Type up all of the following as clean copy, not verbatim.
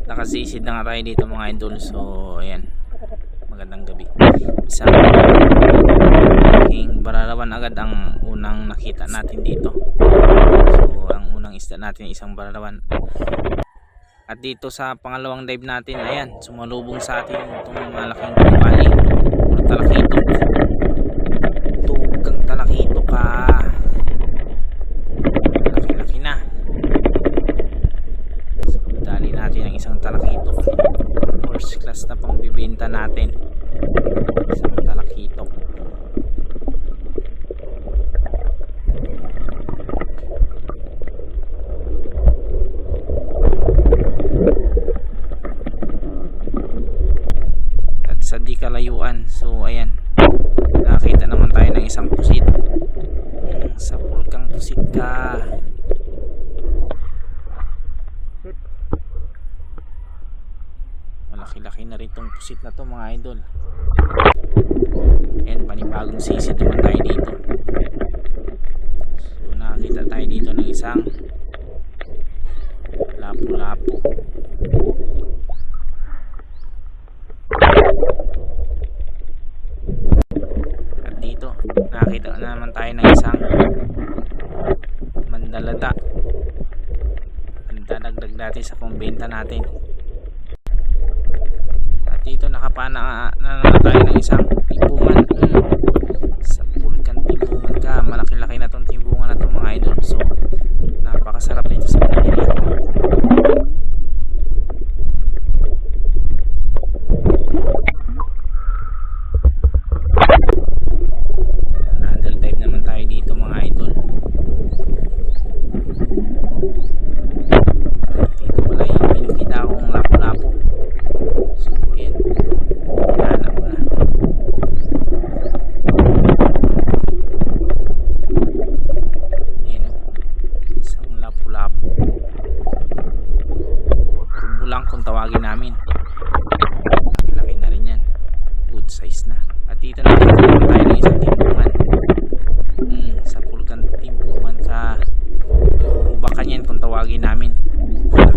nakasisid na nga tayo dito mga idol. So ayan, magandang gabi. Isang aking bararawan agad ang unang nakita natin dito. So ang unang isda natin isang bararawan. At dito sa pangalawang dive natin, ayan, sumalubong sa atin itong malaking tribali o talakitok. Tugang talakitok ka, laki-laki na. Dali natin ang isang talakitok. First class na pang bibenta natin. Isang talakitok. At sa di kalayuan, so ayan, nakita naman tayo ng isang pusit. Sa pulkang pusit ka. Malaki-laki na rin itong pusit na to mga idol. Ayan, panibagong sisid naman tayo dito. So nakakita tayo dito ng isang lapu-lapu. At dito nakakita na naman tayo ng isang mandalada. Pandadagdag natin sa pambenta natin. Dito nakapana na tayo ng isang timbungan. Sa pulkan timbungan ka. Malaki-laki na tong timbungan na to mga idol. So napakasarap nito sa kanila. Another dive naman tayo dito mga idol. Dito pala yung pinakita akong lapu-lapu. So ayan, hanap na. Ayan o, isang lapu-lapu. Turbo lang kung tawagin namin. Laki na rin yan, good size na. At dito nakita naman tayo ng isang timbungan. Sa pulkan timbungan ka, ubakan yan kung tawagin namin.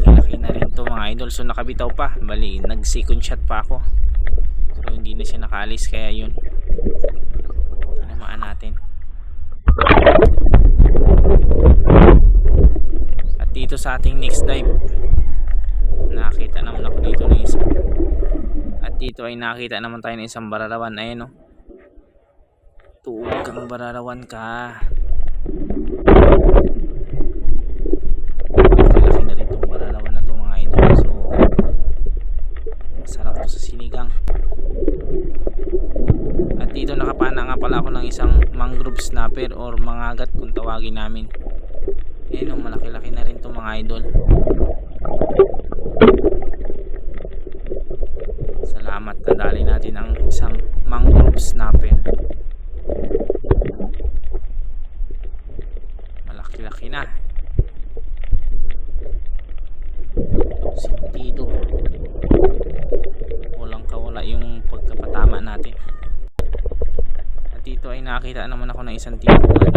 Laki na rin to mga idol. So nakabitaw pa, bali nag second shot pa ako. So hindi na siya nakaalis, kaya yun, tinamaan natin. At dito sa ating next dive, nakita naman ako dito ng isa. At dito ay nakita naman tayo ng isang bararawan. Ayan o, tuog kang bararawan ka. Laki na rin itong bararawan na to mga idol. So masarap to sa sinigang. At dito nakapana nga pala ako ng isang mangrove snapper or mangagat kung tawagin namin. Ayan o, malaki-laki na rin itong mga idol. Salamat, nadali natin ang isang mangrove snapper. Malaki-laki na. Sentido, walang kawala yung pagkapatama natin. At dito ay nakita naman ako ng isang timbungan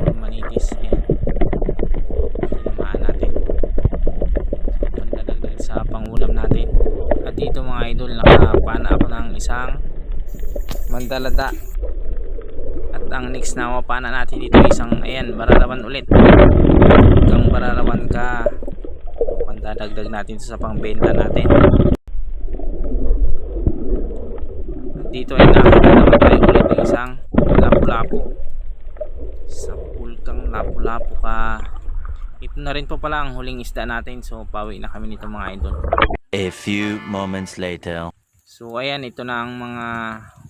or manitis. Ayan, tinamaan natin. So pandadagdag sa pangulam natin. At dito mga idol, nakapana ako ng isang mandalada. At ang next na mapana natin dito isang, ayan, bararawan ulit. Kang bararawan ka, dadagdag natin sa pangbenta natin. At dito ay nakita naman tayo ulit ng isang lapu-lapu. Sa pulkang lapu-lapu ka. Ito na rin po pala ang huling isda natin. So pauwi na kami nito mga idol. A few moments later. So ayan, ito na ang mga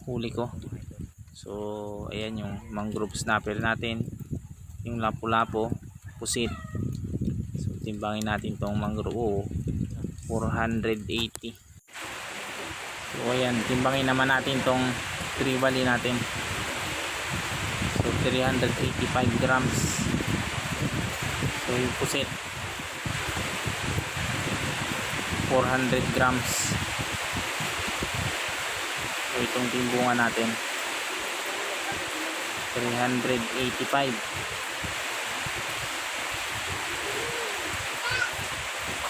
huli ko. So ayan yung mangrove snapper natin, yung lapu-lapu, pusit. Timbangin natin tong mangrove, 480. So ayan, timbangin naman natin tong tribali natin. So 385 grams. So yung pusit, 400 grams. So itong timbungan natin, 385.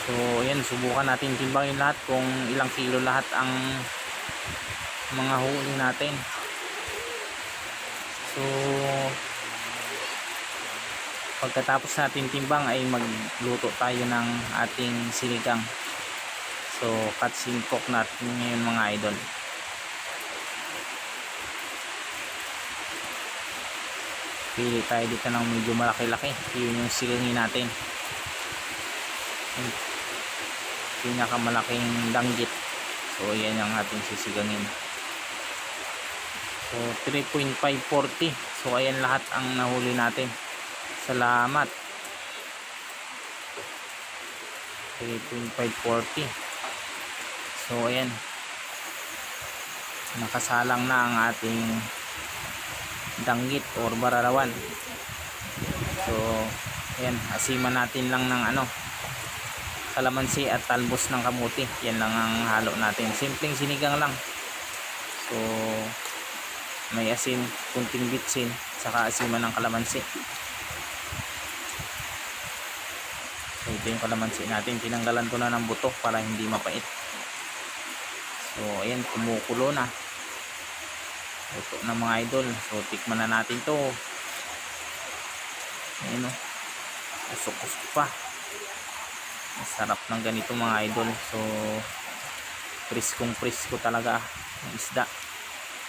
So So ayan, subukan natin timbangin lahat kung ilang kilo lahat ang mga huli natin. So pagkatapos natin timbang ay magluto tayo ng ating sinigang. So cuts and cook natin ngayon mga idol. Pili tayo dito ng medyo malaki-laki. Yun yung silingin natin. Pinakamalaking danggit. So yan ang ating sisigangin. So 3.540. So ayan lahat ang nahuli natin. Salamat. 3.540. So ayan, nakasalang na ang ating danggit or bararawan. So ayan, asiman natin lang ng kalamansi at talbos ng kamuti. Yan lang ang halo natin, simpleng sinigang lang. So may asin, kunting bitsin, saka asiman ng kalamansi. So ito yung kalamansi natin, tinanggalan ko na ng buto para hindi mapait. So ayan, kumukulo na, luto na mga idol. So tikman na natin to. Ayan o, usok-usok pa. Masarap ng ganito mga idol. So priskong-prisko talaga ang isda,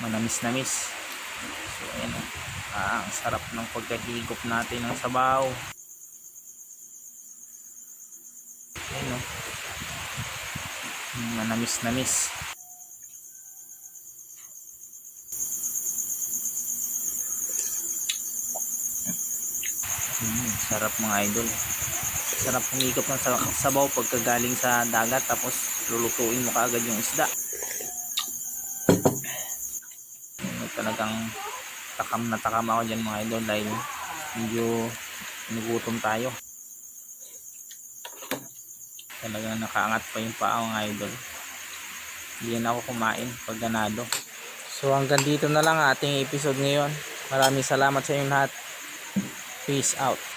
manamis-namis. So ayan o, ang sarap ng pagkahigop natin ng sabaw. Ayan o, manamis-namis. Sarap mga idol. Sarap humigop ng sabaw pagkagaling sa dagat, tapos lulutuin mo kaagad yung isda. Talagang takam na takam ako dyan mga idol, dahil medyo nagutom tayo. Talagang nakaangat pa yung paa mga idol. Hindi na ako kumain pag ganado. So hanggang dito na lang ating episode ngayon. Maraming salamat sa inyong lahat. Peace out.